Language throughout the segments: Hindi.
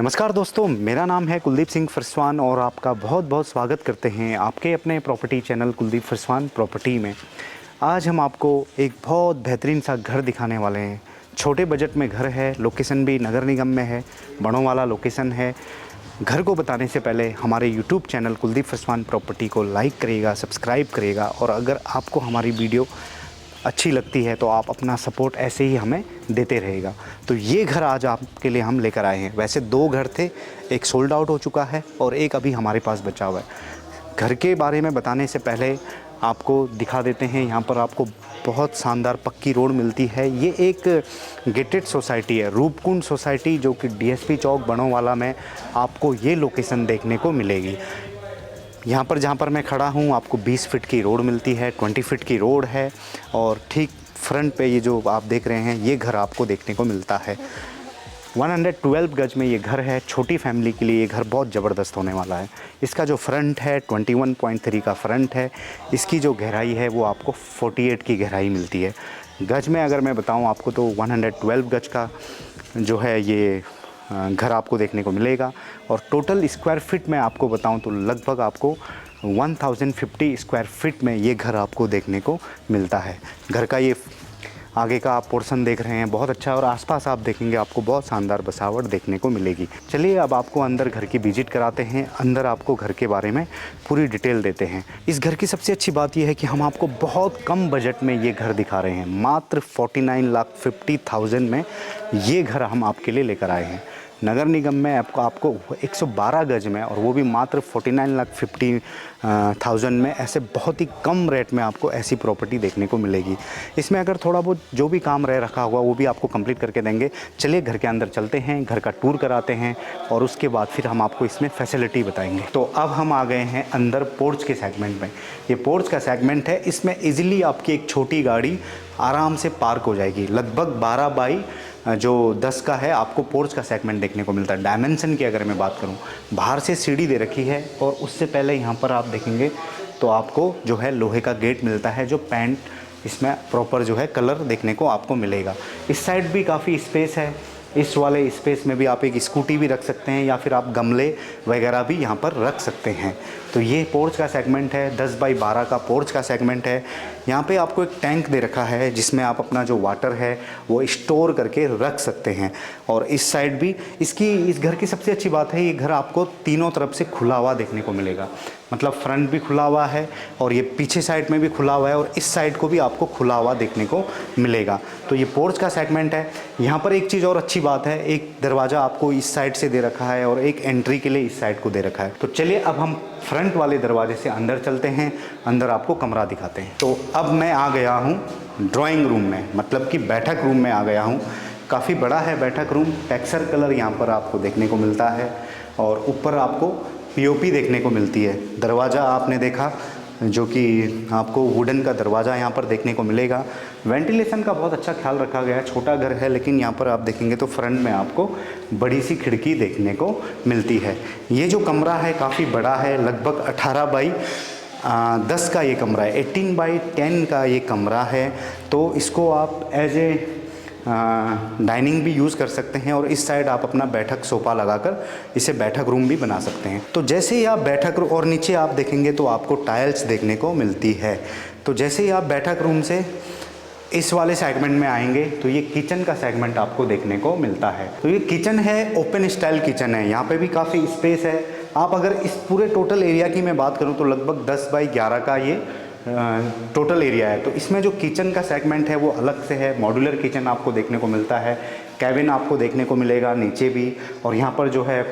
नमस्कार दोस्तों, मेरा नाम है कुलदीप सिंह फरसवान और आपका बहुत बहुत स्वागत करते हैं आपके अपने property channel Kuldeep Pharswan property में। आज हम आपको एक बहुत बेहतरीन सा घर दिखाने वाले हैं। छोटे बजट में घर है, लोकेशन भी नगर निगम में है, बड़ों वाला लोकेशन है। घर को बताने से पहले हमारे YouTube channel Kuldeep Pharswan property को लाइक करिएगा, सब्सक्राइब करिएगा और अगर आपको हमारी वीडियो अच्छी लगती है तो आप अपना सपोर्ट ऐसे ही हमें देते रहेगा। तो ये घर आज आपके लिए हम लेकर आए हैं। वैसे दो घर थे, एक सोल्ड आउट हो चुका है और एक अभी हमारे पास बचा हुआ है। घर के बारे में बताने से पहले आपको दिखा देते हैं, यहाँ पर आपको बहुत शानदार पक्की रोड मिलती है। ये एक गेटेड सोसाइटी है, रूपकुंड सोसाइटी, जो कि डीएसपी चौक बड़ोंवाला में आपको ये लोकेशन देखने को मिलेगी। यहाँ पर जहाँ पर मैं खड़ा हूँ आपको 20 फीट की रोड मिलती है, 20 फीट की रोड है और ठीक फ्रंट पे ये जो आप देख रहे हैं ये घर आपको देखने को मिलता है। 112 गज में ये घर है। छोटी फैमिली के लिए ये घर बहुत ज़बरदस्त होने वाला है। इसका जो फ्रंट है 21.3 का फ्रंट है। इसकी जो गहराई है वो आपको 48 की गहराई मिलती है। गज में अगर मैं बताऊँ आपको तो 112 गज का जो है ये घर आपको देखने को मिलेगा और टोटल स्क्वायर फीट में आपको बताऊं तो लगभग आपको 1050 स्क्वायर फीट में ये घर आपको देखने को मिलता है। घर का ये आगे का आप पोर्शन देख रहे हैं, बहुत अच्छा, और आसपास आप देखेंगे आपको बहुत शानदार बसावट देखने को मिलेगी। चलिए अब आपको अंदर घर की विजिट कराते हैं। अंदर आपको घर के बारे में पूरी डिटेल देते हैं। इस घर की सबसे अच्छी बात यह है कि हम आपको बहुत कम बजट में ये घर दिखा रहे हैं। मात्र 49,50,000 में ये घर हम आपके लिए लेकर आए हैं। नगर निगम में आपको 112 गज में, और वो भी मात्र 49,50,000 में, ऐसे बहुत ही कम रेट में आपको ऐसी प्रॉपर्टी देखने को मिलेगी। इसमें अगर थोड़ा बहुत जो भी काम रह रखा हुआ वो भी आपको कंप्लीट करके देंगे। चलिए घर के अंदर चलते हैं, घर का टूर कराते हैं और उसके बाद फिर हम आपको इसमें फैसिलिटी बताएंगे। तो अब हम आ गए हैं अंदर पोर्च के सेगमेंट में। ये पोर्च का सेगमेंट है, इसमें ईजिली आपकी एक छोटी गाड़ी आराम से पार्क हो जाएगी। लगभग 12 बाई जो 10 का है आपको पोर्च का सेगमेंट देखने को मिलता है। डायमेंशन की अगर मैं बात करूं, बाहर से सीढ़ी दे रखी है और उससे पहले यहां पर आप देखेंगे तो आपको जो है लोहे का गेट मिलता है, जो पेंट इसमें प्रॉपर जो है कलर देखने को आपको मिलेगा। इस साइड भी काफ़ी स्पेस है। इस वाले स्पेस में भी आप एक स्कूटी भी रख सकते हैं या फिर आप गमले वगैरह भी यहाँ पर रख सकते हैं। तो ये पोर्च का सेगमेंट है, 10 बाई 12 का पोर्च का सेगमेंट है। यहाँ पे आपको एक टैंक दे रखा है जिसमें आप अपना जो वाटर है वो स्टोर करके रख सकते हैं। और इस साइड भी इस घर की सबसे अच्छी बात है, ये घर आपको तीनों तरफ से खुला हुआ देखने को मिलेगा। मतलब फ्रंट भी खुला हुआ है और ये पीछे साइड में भी खुला हुआ है और इस साइड को भी आपको खुला हुआ देखने को मिलेगा। तो ये पोर्च का सेगमेंट है। यहाँ पर एक चीज़ और अच्छी बात है, एक दरवाज़ा आपको इस साइड से दे रखा है और एक एंट्री के लिए इस साइड को दे रखा है। तो चलिए अब हम फ्रंट वाले दरवाजे से अंदर चलते हैं, अंदर आपको कमरा दिखाते हैं। तो अब मैं आ गया हूँ ड्राइंग रूम में, मतलब कि बैठक रूम में आ गया हूँ। काफ़ी बड़ा है बैठक रूम। टेक्सचर कलर यहाँ पर आपको देखने को मिलता है और ऊपर आपको पीओपी देखने को मिलती है। दरवाज़ा आपने देखा जो कि आपको वुडन का दरवाज़ा यहाँ पर देखने को मिलेगा। वेंटिलेशन का बहुत अच्छा ख्याल रखा गया है। छोटा घर है लेकिन यहाँ पर आप देखेंगे तो फ्रंट में आपको बड़ी सी खिड़की देखने को मिलती है। ये जो कमरा है काफ़ी बड़ा है, लगभग 18 बाई 10 का ये कमरा है, 18 बाई 10 का ये कमरा है। तो इसको आप एज ए डाइनिंग भी यूज़ कर सकते हैं और इस साइड आप अपना बैठक सोफ़ा लगाकर इसे बैठक रूम भी बना सकते हैं। तो जैसे ही आप बैठक रूम और नीचे आप देखेंगे तो आपको टाइल्स देखने को मिलती है। तो जैसे ही आप बैठक रूम से इस वाले सेगमेंट में आएंगे तो ये किचन का सेगमेंट आपको देखने को मिलता है। तो ये किचन है, ओपन स्टाइल किचन है। यहाँ पे भी काफ़ी स्पेस है। आप अगर इस पूरे टोटल एरिया की मैं बात करूँ तो लगभग 10 बाई 11 का ये टोटल एरिया है। तो इसमें जो किचन का सेगमेंट है वो अलग से है। मॉड्यूलर किचन आपको देखने को मिलता है, कैबिन आपको देखने को मिलेगा नीचे भी, और यहाँ पर जो है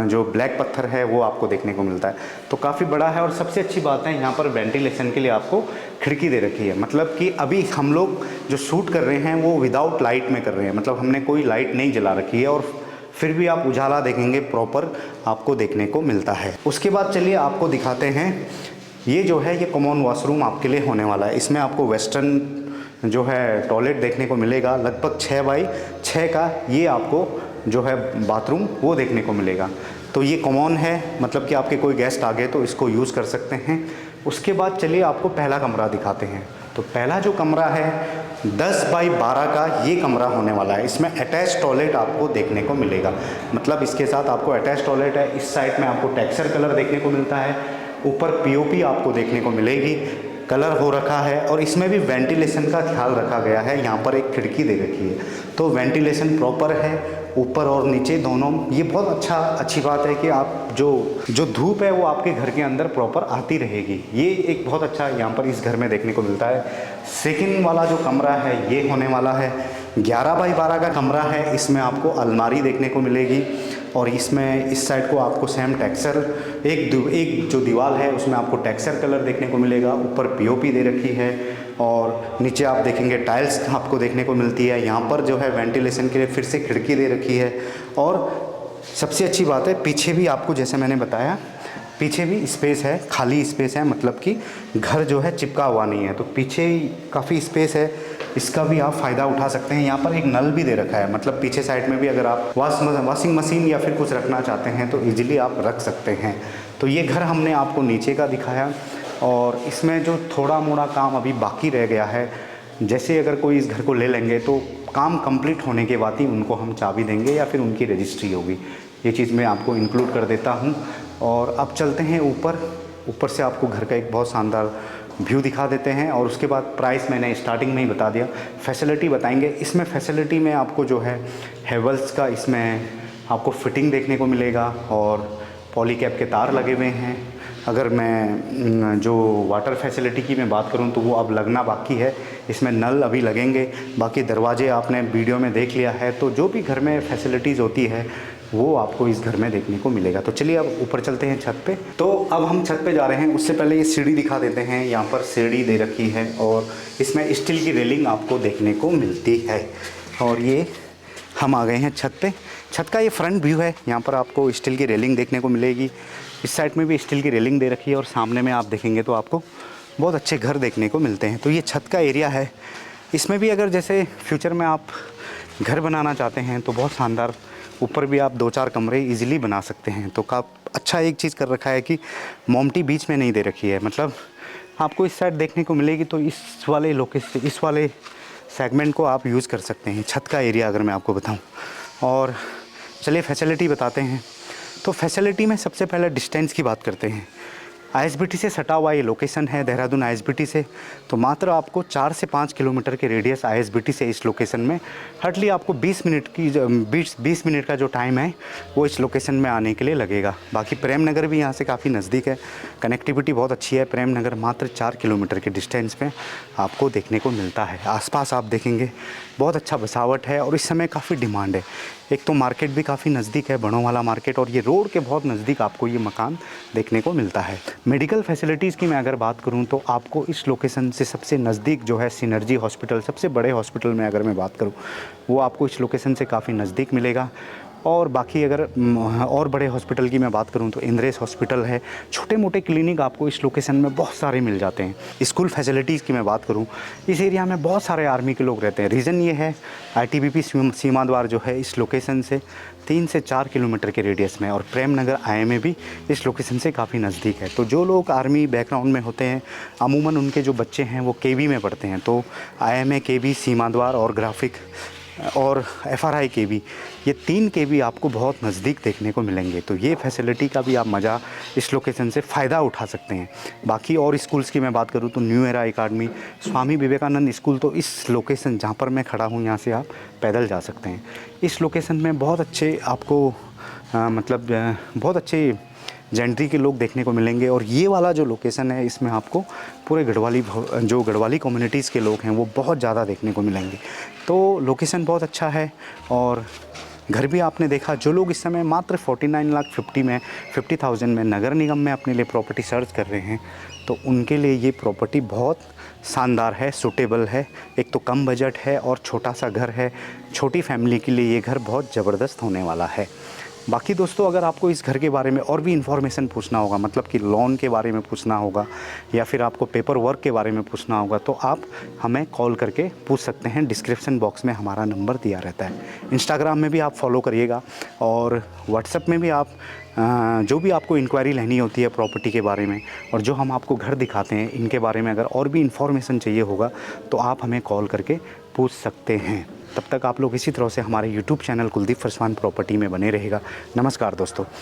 जो ब्लैक पत्थर है वो आपको देखने को मिलता है। तो काफ़ी बड़ा है और सबसे अच्छी बात है यहाँ पर वेंटिलेशन के लिए आपको खिड़की दे रखी है। मतलब कि अभी हम लोग जो शूट कर रहे हैं वो विदाउट लाइट में कर रहे हैं, मतलब हमने कोई लाइट नहीं जला रखी है और फिर भी आप उजाला देखेंगे प्रॉपर आपको देखने को मिलता है। उसके बाद चलिए आपको दिखाते हैं, ये जो है ये कॉमन वॉशरूम आपके लिए होने वाला है। इसमें आपको वेस्टर्न जो है टॉयलेट देखने को मिलेगा, लगभग 6 बाई 6 का ये आपको जो है बाथरूम वो देखने को मिलेगा। तो ये कॉमन है, मतलब कि आपके कोई गेस्ट आ गए तो इसको यूज़ कर सकते हैं। उसके बाद चलिए आपको पहला कमरा दिखाते हैं। तो पहला जो कमरा है 10 बाई 12 का ये कमरा होने वाला है। इसमें अटैच टॉयलेट आपको देखने को मिलेगा, मतलब इसके साथ आपको अटैच टॉयलेट है। इस साइड में आपको टेक्सचर कलर देखने को मिलता है, ऊपर पीओपी आपको देखने को मिलेगी, कलर हो रखा है। और इसमें भी वेंटिलेशन का ख्याल रखा गया है। यहाँ पर एक खिड़की दे रखी है तो वेंटिलेशन प्रॉपर है ऊपर और नीचे दोनों। ये बहुत अच्छी बात है कि आप जो धूप है वो आपके घर के अंदर प्रॉपर आती रहेगी। ये एक बहुत अच्छा यहाँ पर इस घर में देखने को मिलता है। सेकंड वाला जो कमरा है ये होने वाला है 11 बाई 12 का कमरा है। इसमें आपको अलमारी देखने को मिलेगी और इसमें इस साइड को आपको सेम टेक्सचर एक जो दीवार है उसमें आपको टेक्सचर कलर देखने को मिलेगा। ऊपर पीओपी दे रखी है और नीचे आप देखेंगे टाइल्स आपको देखने को मिलती है। यहाँ पर जो है वेंटिलेशन के लिए फिर से खिड़की दे रखी है। और सबसे अच्छी बात है पीछे भी आपको, जैसे मैंने बताया, पीछे भी स्पेस है, खाली स्पेस है, मतलब कि घर जो है चिपका हुआ नहीं है। तो पीछे काफ़ी स्पेस है, इसका भी आप फ़ायदा उठा सकते हैं। यहाँ पर एक नल भी दे रखा है, मतलब पीछे साइड में भी अगर आप वॉशिंग मशीन या फिर कुछ रखना चाहते हैं तो ईजिली आप रख सकते हैं। तो ये घर हमने आपको नीचे का दिखाया और इसमें जो थोड़ा मोड़ा काम अभी बाकी रह गया है, जैसे अगर कोई इस घर को ले लेंगे तो काम कंप्लीट होने के बाद ही उनको हम चाबी देंगे या फिर उनकी रजिस्ट्री होगी। ये चीज़ मैं आपको इंक्लूड कर देता हूँ। और अब चलते हैं ऊपर से आपको घर का एक बहुत शानदार व्यू दिखा देते हैं और उसके बाद प्राइस मैंने स्टार्टिंग में ही बता दिया। फैसिलिटी बताएंगे। इसमें फैसिलिटी में आपको जो है हेवल्स का इसमें आपको फिटिंग देखने को मिलेगा और पॉलीकैब के तार लगे हुए हैं। अगर मैं जो वाटर फैसिलिटी की मैं बात करूं तो वो अब लगना बाकी है। इसमें नल अभी लगेंगे, बाकी दरवाजे आपने वीडियो में देख लिया है। तो जो भी घर में फैसिलिटीज़ होती है वो आपको इस घर में देखने को मिलेगा। तो चलिए अब ऊपर चलते हैं छत पे। तो अब हम छत पे जा रहे हैं, उससे पहले ये सीढ़ी दिखा देते हैं। यहाँ पर सीढ़ी दे रखी है और इसमें स्टील की रेलिंग आपको देखने को मिलती है। और ये हम आ गए हैं छत पे। छत का ये फ्रंट व्यू है। यहाँ पर आपको स्टील की रेलिंग देखने को मिलेगी, इस साइड में भी स्टील की रेलिंग दे रखी है और सामने में आप देखेंगे तो आपको बहुत अच्छे घर देखने को मिलते हैं। तो ये छत का एरिया है। इसमें भी अगर जैसे फ्यूचर में आप घर बनाना चाहते हैं तो बहुत शानदार, ऊपर भी आप 2-4 कमरे इजीली बना सकते हैं। तो अच्छा एक चीज़ कर रखा है कि मोमटी बीच में नहीं दे रखी है, मतलब आपको इस साइड देखने को मिलेगी। तो इस वाले सेगमेंट को आप यूज़ कर सकते हैं, छत का एरिया अगर मैं आपको बताऊं। और चलिए फैसिलिटी बताते हैं। तो फैसिलिटी में सबसे पहले डिस्टेंस की बात करते हैं। आईएसबीटी से सटा हुआ ये लोकेशन है, देहरादून आईएसबीटी से। तो मात्र आपको 4 से 5 किलोमीटर के रेडियस आईएसबीटी से इस लोकेशन में, हार्डली आपको 20 मिनट का जो टाइम है वो इस लोकेशन में आने के लिए लगेगा। बाकी प्रेम नगर भी यहाँ से काफ़ी नज़दीक है, कनेक्टिविटी बहुत अच्छी है। प्रेम नगर मात्र 4 किलोमीटर के डिस्टेंस पे आपको देखने को मिलता है। आसपास आप देखेंगे बहुत अच्छा बसावट है और इस समय काफ़ी डिमांड है। एक तो मार्केट भी काफ़ी नज़दीक है, बड़ों वाला मार्केट, और ये रोड के बहुत नज़दीक आपको ये मकान देखने को मिलता है। मेडिकल फैसिलिटीज़ की मैं अगर बात करूं तो आपको इस लोकेशन से सबसे नज़दीक जो है सिनर्जी हॉस्पिटल, सबसे बड़े हॉस्पिटल में अगर मैं बात करूं वो आपको इस लोकेशन से काफ़ी नज़दीक मिलेगा। और बाकी अगर और बड़े हॉस्पिटल की मैं बात करूं तो इंद्रेश हॉस्पिटल है। छोटे मोटे क्लिनिक आपको इस लोकेशन में बहुत सारे मिल जाते हैं। स्कूल फैसिलिटीज़ की मैं बात करूं, इस एरिया में बहुत सारे आर्मी के लोग रहते हैं। रीज़न ये है आईटीबीपी सीमा द्वार जो है इस लोकेशन से 3 से 4 किलोमीटर के रेडियस में, और प्रेम नगर आईएमए भी इस लोकेशन से काफ़ी नज़दीक है। तो जो लोग आर्मी बैकग्राउंड में होते हैं, अमूमन उनके जो बच्चे हैं वो केवी में पढ़ते हैं, तो आईएमए, केवी, सीमा द्वार और ग्राफिक और एफआरआई के भी, ये 3 के भी आपको बहुत नज़दीक देखने को मिलेंगे। तो ये फैसिलिटी का भी आप मज़ा इस लोकेशन से फ़ायदा उठा सकते हैं। बाकी और स्कूल्स की मैं बात करूँ तो new era academy, Swami Vivekananda school, तो इस लोकेशन जहाँ पर मैं खड़ा हूँ यहाँ से आप पैदल जा सकते हैं। इस लोकेशन में बहुत अच्छे आपको बहुत अच्छे जेंट्री के लोग देखने को मिलेंगे। और ये वाला जो लोकेशन है इसमें आपको पूरे गढ़वाली कम्युनिटीज़ के लोग हैं वो बहुत ज़्यादा देखने को मिलेंगे। तो लोकेशन बहुत अच्छा है। और घर भी आपने देखा, जो लोग इस समय मात्र 49,50,000 में नगर निगम में अपने लिए प्रॉपर्टी सर्च कर रहे हैं तो उनके लिए ये प्रॉपर्टी बहुत शानदार है, सूटेबल है। एक तो कम बजट है और छोटा सा घर है, छोटी फैमिली के लिए ये घर बहुत ज़बरदस्त होने वाला है। बाकी दोस्तों, अगर आपको इस घर के बारे में और भी इन्फॉर्मेशन पूछना होगा, मतलब कि लोन के बारे में पूछना होगा या फिर आपको पेपर वर्क के बारे में पूछना होगा, तो आप हमें कॉल करके पूछ सकते हैं। डिस्क्रिप्शन बॉक्स में हमारा नंबर दिया रहता है। इंस्टाग्राम में भी आप फॉलो करिएगा और व्हाट्सएप में भी आप जो भी आपको इंक्वायरी लेनी होती है प्रॉपर्टी के बारे में और जो हम आपको घर दिखाते हैं, इनके बारे में अगर और भी इन्फॉर्मेशन चाहिए होगा तो आप हमें कॉल करके पूछ सकते हैं। तब तक आप लोग इसी तरह से हमारे YouTube channel Kuldeep Pharswan property में बने रहेगा। नमस्कार दोस्तों।